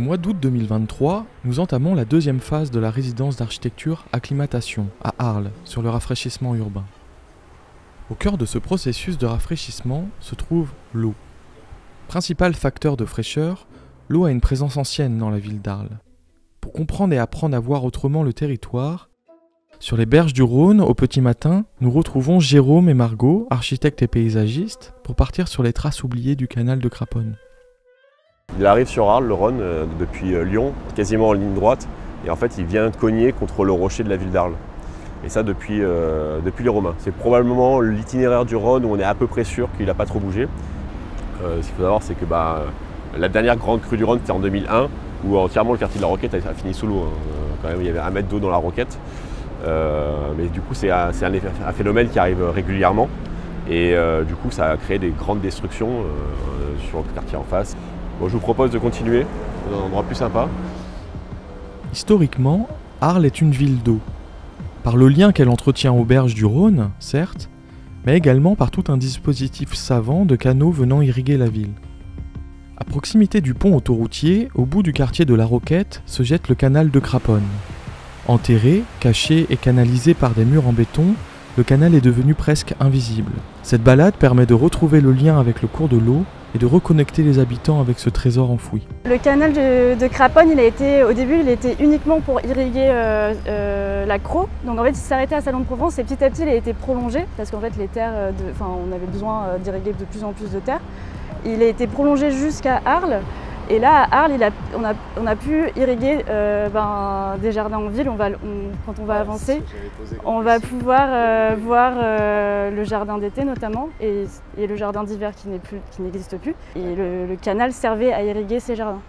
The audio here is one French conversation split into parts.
mois d'août 2023, nous entamons la deuxième phase de la résidence d'architecture Acclimatation à Arles, sur le rafraîchissement urbain. Au cœur de ce processus de rafraîchissement se trouve l'eau. Principal facteur de fraîcheur, l'eau a une présence ancienne dans la ville d'Arles. Pour comprendre et apprendre à voir autrement le territoire, sur les berges du Rhône, au petit matin, nous retrouvons Jérôme et Margot, architectes et paysagistes, pour partir sur les traces oubliées du canal de Craponne. Il arrive sur Arles, le Rhône, depuis Lyon, quasiment en ligne droite. Et en fait, il vient cogner contre le rocher de la ville d'Arles. Et ça depuis les Romains. C'est probablement l'itinéraire du Rhône où on est à peu près sûr qu'il n'a pas trop bougé. Ce qu'il faut savoir, c'est que la dernière grande crue du Rhône, c'était en 2001, où entièrement le quartier de la Roquette a fini sous l'eau. Quand même, il y avait 1 mètre d'eau dans la Roquette. Mais du coup, c'est un phénomène qui arrive régulièrement. Et du coup, ça a créé des grandes destructions sur le quartier en face. Bon, je vous propose de continuer dans un endroit plus sympa. Historiquement, Arles est une ville d'eau. Par le lien qu'elle entretient aux berges du Rhône, certes, mais également par tout un dispositif savant de canaux venant irriguer la ville. À proximité du pont autoroutier, au bout du quartier de la Roquette, se jette le canal de Craponne. Enterré, caché et canalisé par des murs en béton, le canal est devenu presque invisible. Cette balade permet de retrouver le lien avec le cours de l'eau et de reconnecter les habitants avec ce trésor enfoui. Le canal de Craponne, au début, il était uniquement pour irriguer la Crau. Donc en fait, il s'arrêtait à Salon-de-Provence et petit à petit, il a été prolongé parce qu'en fait, les terres, on avait besoin d'irriguer de plus en plus de terres. Il a été prolongé jusqu'à Arles. Et là, à Arles, on a pu irriguer des jardins en ville. Quand on va avancer, on va pouvoir voir le jardin d'été notamment et le jardin d'hiver qui n'existe plus. Et le canal servait à irriguer ces jardins.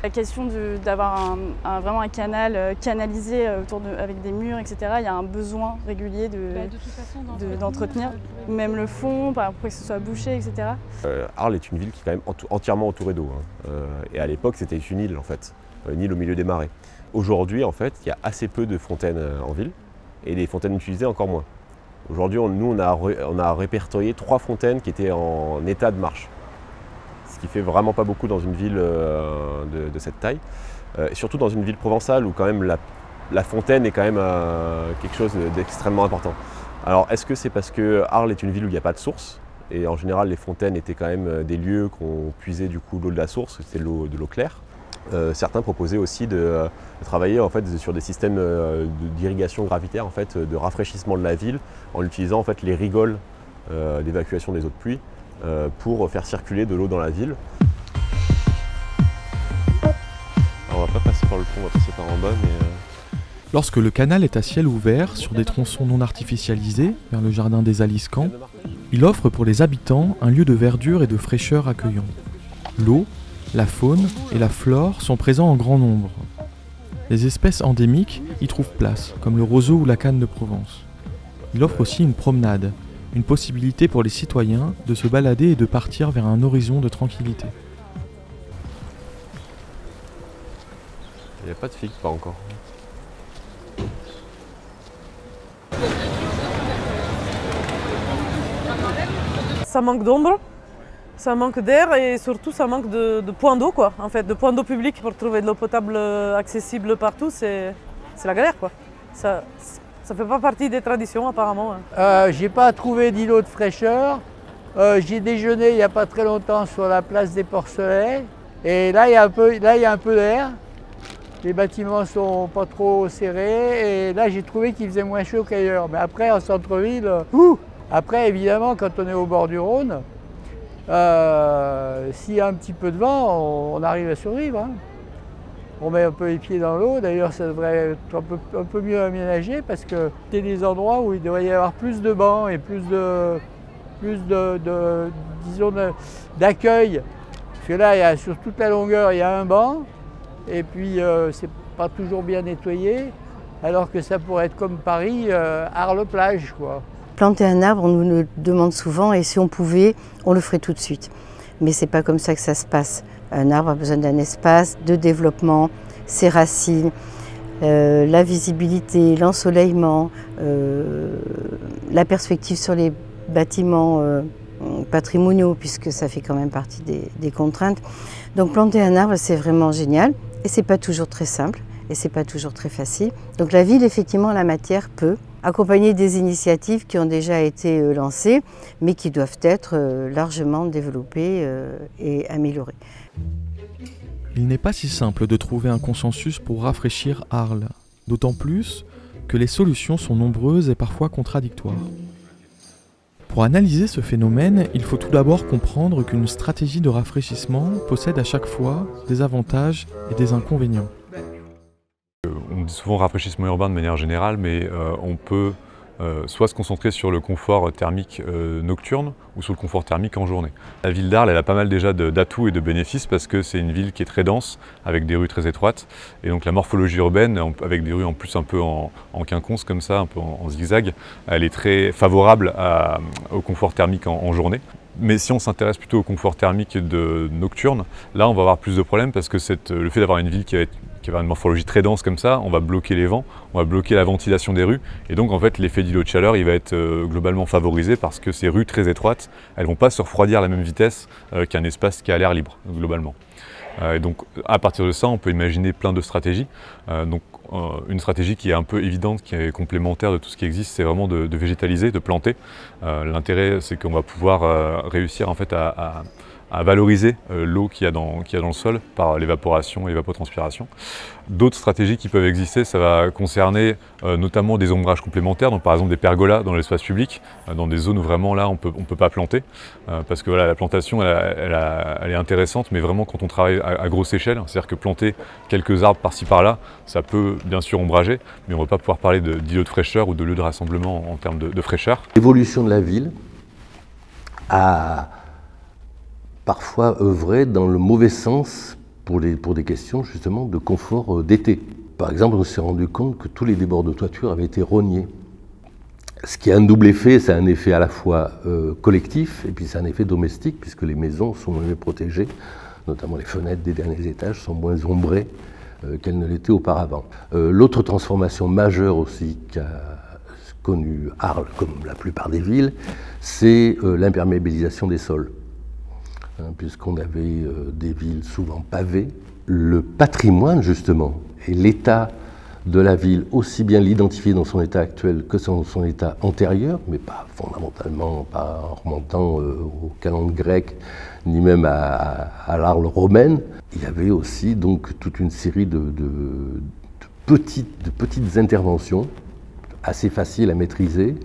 La question d'avoir vraiment un canal canalisé avec des murs, etc., il y a un besoin régulier d'entretenir, même le fond, pour que ce soit bouché, etc. Arles est une ville qui est quand même entièrement entourée d'eau. Et à l'époque, c'était une île en fait, une île au milieu des marais. Aujourd'hui, en fait, il y a assez peu de fontaines en ville et les fontaines utilisées encore moins. Aujourd'hui, nous, on a répertorié 3 fontaines qui étaient en état de marche. Ce qui fait vraiment pas beaucoup dans une ville de cette taille. Et surtout dans une ville provençale où quand même la fontaine est quand même quelque chose d'extrêmement important. Alors est-ce que c'est parce que Arles est une ville où il n'y a pas de source? Et en général les fontaines étaient quand même des lieux qu'on puisait du coup l'eau de la source, c'était de l'eau claire. Certains proposaient aussi de travailler en fait, sur des systèmes d'irrigation gravitaire, en fait, de rafraîchissement de la ville en utilisant en fait, les rigoles d'évacuation des eaux de pluie pour faire circuler de l'eau dans la ville. Alors, on va pas passer par le pont, on va passer par en bas. Lorsque le canal est à ciel ouvert, sur des tronçons non artificialisés, vers le jardin des Aliscamps, il offre pour les habitants un lieu de verdure et de fraîcheur accueillant. L'eau, la faune et la flore sont présents en grand nombre. Les espèces endémiques y trouvent place, comme le roseau ou la canne de Provence. Il offre aussi une promenade, une possibilité pour les citoyens de se balader et de partir vers un horizon de tranquillité. Il n'y a pas de figues, pas encore. Ça manque d'ombre, ça manque d'air et surtout ça manque de points d'eau, quoi. En fait, de points d'eau publics pour trouver de l'eau potable accessible partout, c'est la galère, quoi. Ça fait pas partie des traditions apparemment. J'ai pas trouvé d'îlot de fraîcheur. J'ai déjeuné il n'y a pas très longtemps sur la place des Porcelets. Et là il y a un peu d'air. Les bâtiments sont pas trop serrés. Et là j'ai trouvé qu'il faisait moins chaud qu'ailleurs. Mais après en centre-ville, après évidemment quand on est au bord du Rhône, s'il y a un petit peu de vent, on arrive à survivre. Hein. On met un peu les pieds dans l'eau, d'ailleurs ça devrait être un peu mieux aménagé parce que c'est des endroits où il devrait y avoir plus de bancs et plus d'accueil. Parce que là, sur toute la longueur, il y a un banc et puis c'est pas toujours bien nettoyé, alors que ça pourrait être comme Paris, Arles-Plage, quoi. Planter un arbre, on nous le demande souvent et si on pouvait, on le ferait tout de suite. Mais c'est pas comme ça que ça se passe. Un arbre a besoin d'un espace de développement, ses racines, la visibilité, l'ensoleillement, la perspective sur les bâtiments patrimoniaux, puisque ça fait quand même partie des contraintes. Donc planter un arbre, c'est vraiment génial. Et c'est pas toujours très simple, et c'est pas toujours très facile. Donc la ville, effectivement, la matière peut accompagner des initiatives qui ont déjà été lancées, mais qui doivent être largement développées et améliorées. Il n'est pas si simple de trouver un consensus pour rafraîchir Arles, d'autant plus que les solutions sont nombreuses et parfois contradictoires. Pour analyser ce phénomène, il faut tout d'abord comprendre qu'une stratégie de rafraîchissement possède à chaque fois des avantages et des inconvénients. On dit souvent rafraîchissement urbain de manière générale, mais on peut soit se concentrer sur le confort thermique nocturne ou sur le confort thermique en journée. La ville d'Arles, elle a pas mal déjà d'atouts et de bénéfices parce que c'est une ville qui est très dense, avec des rues très étroites. Et donc la morphologie urbaine, avec des rues en plus un peu en quinconce comme ça, un peu en zigzag, elle est très favorable au confort thermique en journée. Mais si on s'intéresse plutôt au confort thermique nocturne, là on va avoir plus de problèmes parce que le fait d'avoir une ville qui va avoir une morphologie très dense comme ça, on va bloquer les vents, on va bloquer la ventilation des rues et donc en fait l'effet d'îlot de chaleur il va être globalement favorisé parce que ces rues très étroites, elles ne vont pas se refroidir à la même vitesse qu'un espace qui a l'air libre globalement. Et donc à partir de ça on peut imaginer plein de stratégies. Une stratégie qui est un peu évidente, qui est complémentaire de tout ce qui existe, c'est vraiment de végétaliser, de planter. L'intérêt c'est qu'on va pouvoir réussir en fait à valoriser l'eau qu'il y a dans le sol par l'évaporation et l'évapotranspiration. D'autres stratégies qui peuvent exister, ça va concerner notamment des ombrages complémentaires, donc par exemple des pergolas dans l'espace public, dans des zones où vraiment là on peut pas planter, parce que voilà, la plantation elle est intéressante, mais vraiment quand on travaille à grosse échelle, c'est-à-dire que planter quelques arbres par-ci par-là, ça peut bien sûr ombrager, mais on ne va pas pouvoir parler d'îlots de fraîcheur ou de lieux de rassemblement en termes de fraîcheur. L'évolution de la ville a parfois œuvrer dans le mauvais sens pour des questions justement de confort d'été. Par exemple, on s'est rendu compte que tous les débords de toiture avaient été rognés. Ce qui a un double effet, c'est un effet à la fois collectif et puis c'est un effet domestique puisque les maisons sont mieux protégées, notamment les fenêtres des derniers étages sont moins ombrées qu'elles ne l'étaient auparavant. L'autre transformation majeure aussi qu'a connue Arles, comme la plupart des villes, c'est l'imperméabilisation des sols. Puisqu'on avait des villes souvent pavées, le patrimoine justement et l'état de la ville, aussi bien l'identifier dans son état actuel que dans son état antérieur, mais pas fondamentalement, pas en remontant au calendrier grec, ni même à l'Arles romaine. Il y avait aussi donc toute une série de petites interventions assez faciles à maîtriser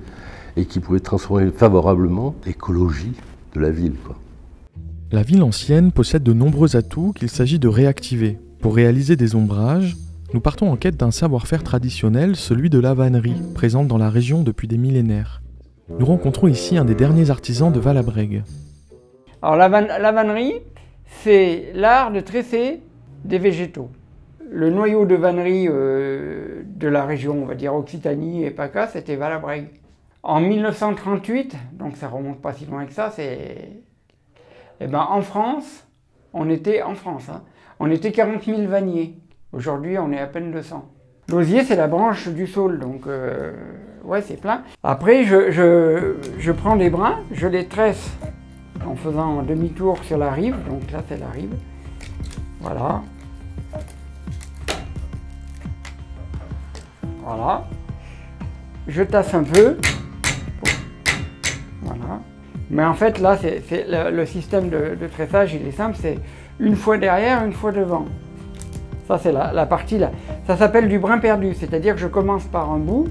et qui pouvaient transformer favorablement l'écologie de la ville, quoi. La ville ancienne possède de nombreux atouts qu'il s'agit de réactiver. Pour réaliser des ombrages, nous partons en quête d'un savoir-faire traditionnel, celui de la vannerie, présente dans la région depuis des millénaires. Nous rencontrons ici un des derniers artisans de Valabrègue. Alors la vannerie, c'est l'art de tresser des végétaux. Le noyau de vannerie de la région, on va dire Occitanie et PACA, c'était Valabrègue. En 1938, donc ça remonte pas si loin que ça, en France, on était 40 000 vanniers. Aujourd'hui, on est à peine 200. L'osier, c'est la branche du saule, donc ouais, c'est plein. Après, je prends des brins, je les tresse en faisant un demi-tour sur la rive. Donc là, c'est la rive. Voilà. Voilà. Je tasse un peu. Voilà. Mais en fait, là, le système de tressage, il est simple, c'est une fois derrière, une fois devant. Ça, c'est la partie là. Ça s'appelle du brin perdu, c'est-à-dire que je commence par un bout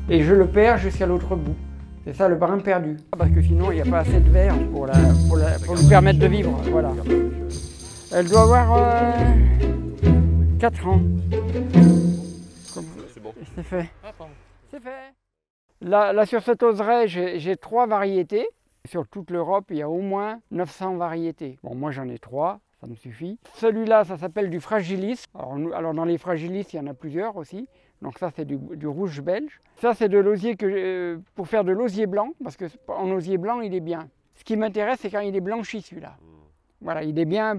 et je le perds jusqu'à l'autre bout. C'est ça le brin perdu. Parce que sinon, il n'y a pas assez de verre pour lui permettre de vivre. Voilà. Elle doit avoir 4 ans. C'est fait. C'est fait. Là, sur cette oseraie, j'ai 3 variétés. Sur toute l'Europe, il y a au moins 900 variétés. Bon, moi j'en ai 3, ça me suffit. Celui-là, ça s'appelle du fragilis. Alors dans les fragilis, il y en a plusieurs aussi. Donc ça, c'est du rouge belge. Ça, c'est de l'osier pour faire de l'osier blanc, parce qu'en osier blanc, il est bien. Ce qui m'intéresse, c'est quand il est blanchi, celui-là. Voilà, il est bien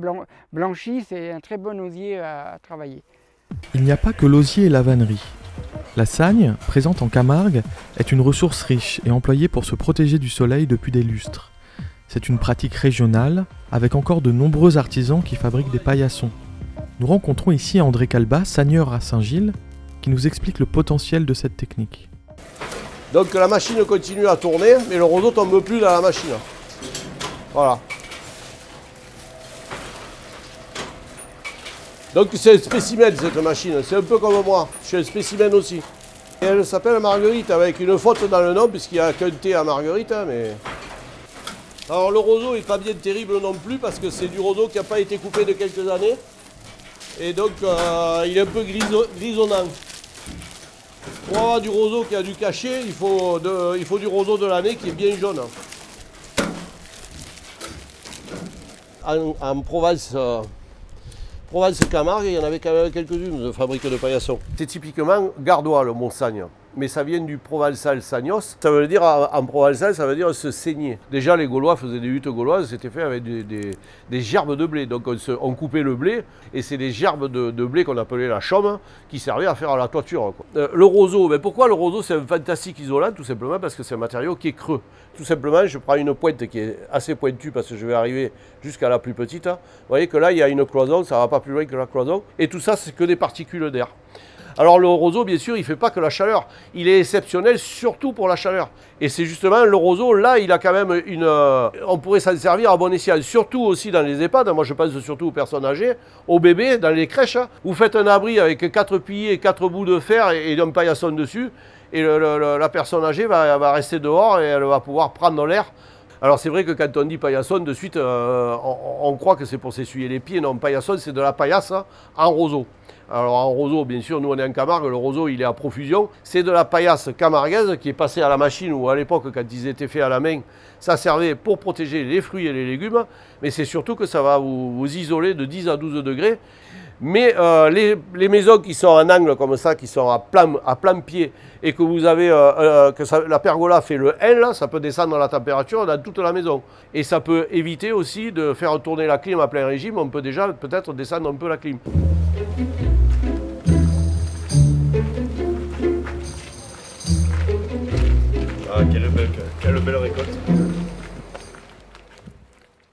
blanchi, c'est un très bon osier à travailler. Il n'y a pas que l'osier et la vannerie. La sagne, présente en Camargue, est une ressource riche et employée pour se protéger du soleil depuis des lustres. C'est une pratique régionale, avec encore de nombreux artisans qui fabriquent des paillassons. Nous rencontrons ici André Calbat, seigneur à Saint-Gilles, qui nous explique le potentiel de cette technique. Donc la machine continue à tourner, mais le roseau ne tombe plus dans la machine. Voilà. Donc c'est un spécimen cette machine, c'est un peu comme moi, je suis un spécimen aussi. Et elle s'appelle Marguerite avec une faute dans le nom puisqu'il n'y a qu'un T à Marguerite. Mais... Alors le roseau n'est pas bien terrible non plus parce que c'est du roseau qui n'a pas été coupé de quelques années. Et donc il est un peu grisonnant. Pour avoir du roseau qui a du cachet, il faut du roseau de l'année qui est bien jaune. En Provence-Camargue, il y en avait quand même quelques-unes de fabriques de paillassons. C'est typiquement gardois le mot sagne, mais ça vient du provençal sagnos. Ça veut dire, en provençal, ça veut dire se saigner. Déjà, les Gaulois faisaient des huttes gauloises, c'était fait avec des gerbes de blé. Donc on coupait le blé, et c'est des gerbes de blé qu'on appelait la chaume, qui servaient à faire la toiture. Le roseau, ben pourquoi le roseau c'est un fantastique isolant? Tout simplement parce que c'est un matériau qui est creux. Tout simplement, je prends une pointe qui est assez pointue parce que je vais arriver jusqu'à la plus petite. Vous voyez que là, il y a une cloison, ça ne va pas plus loin que la cloison. Et tout ça, c'est que des particules d'air. Alors le roseau, bien sûr, il ne fait pas que la chaleur. Il est exceptionnel surtout pour la chaleur. Et c'est justement le roseau, là, il a quand même une... on pourrait s'en servir à bon escient. Surtout aussi dans les EHPAD. Moi, je pense surtout aux personnes âgées, aux bébés, dans les crèches. Vous faites un abri avec 4 piliers, 4 bouts de fer et un paillasson dessus. Et la personne âgée va rester dehors et elle va pouvoir prendre l'air. Alors c'est vrai que quand on dit paillasson, de suite, on croit que c'est pour s'essuyer les pieds. Non, paillasson, c'est de la paillasse en roseau. Alors en roseau, bien sûr, nous on est en Camargue, le roseau il est à profusion. C'est de la paillasse camarguaise qui est passée à la machine ou à l'époque quand ils étaient faits à la main, ça servait pour protéger les fruits et les légumes. Mais c'est surtout que ça va vous isoler de 10 à 12 degrés. Mais les maisons qui sont en angle comme ça, qui sont à plein pied, et que vous avez la pergola fait le L, ça peut descendre la température dans toute la maison. Et ça peut éviter aussi de faire tourner la clim à plein régime, on peut déjà peut-être descendre un peu la clim. Ah, quelle belle récolte!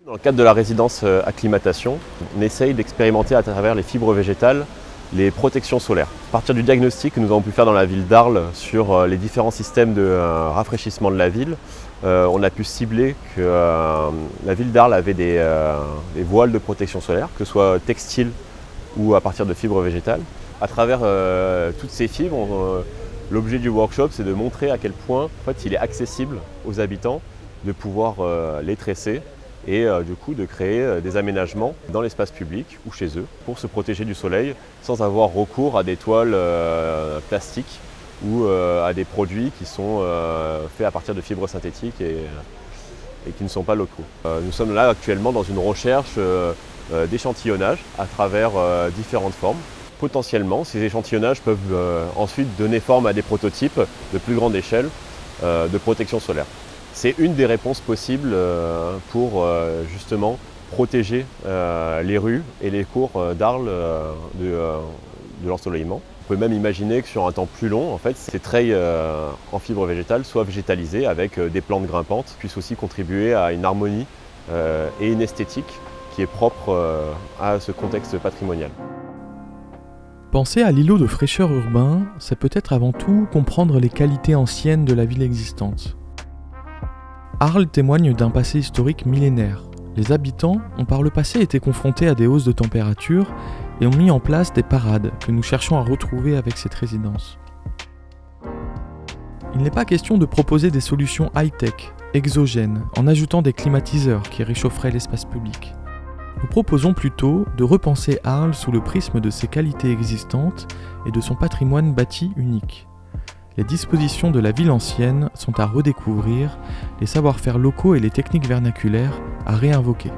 Dans le cadre de la résidence acclimatation, on essaye d'expérimenter à travers les fibres végétales les protections solaires. À partir du diagnostic que nous avons pu faire dans la ville d'Arles sur les différents systèmes de rafraîchissement de la ville, on a pu cibler que la ville d'Arles avait des voiles de protection solaire, que ce soit textiles ou à partir de fibres végétales. À travers toutes ces fibres, l'objet du workshop, c'est de montrer à quel point en fait, il est accessible aux habitants de pouvoir les tresser et du coup de créer des aménagements dans l'espace public ou chez eux pour se protéger du soleil sans avoir recours à des toiles plastiques ou à des produits qui sont faits à partir de fibres synthétiques et qui ne sont pas locaux. Nous sommes là actuellement dans une recherche d'échantillonnage à travers différentes formes. Potentiellement, ces échantillonnages peuvent ensuite donner forme à des prototypes de plus grande échelle de protection solaire. C'est une des réponses possibles pour justement protéger les rues et les cours d'Arles de l'ensoleillement. On peut même imaginer que sur un temps plus long, en fait, ces treilles en fibres végétales soient végétalisées avec des plantes grimpantes, puissent aussi contribuer à une harmonie et une esthétique qui est propre à ce contexte patrimonial. Penser à l'îlot de fraîcheur urbain, c'est peut-être avant tout comprendre les qualités anciennes de la ville existante. Arles témoigne d'un passé historique millénaire. Les habitants ont par le passé été confrontés à des hausses de température et ont mis en place des parades que nous cherchons à retrouver avec cette résidence. Il n'est pas question de proposer des solutions high-tech, exogènes, en ajoutant des climatiseurs qui réchaufferaient l'espace public. Nous proposons plutôt de repenser Arles sous le prisme de ses qualités existantes et de son patrimoine bâti unique. Les dispositions de la ville ancienne sont à redécouvrir, les savoir-faire locaux et les techniques vernaculaires à réinvoquer.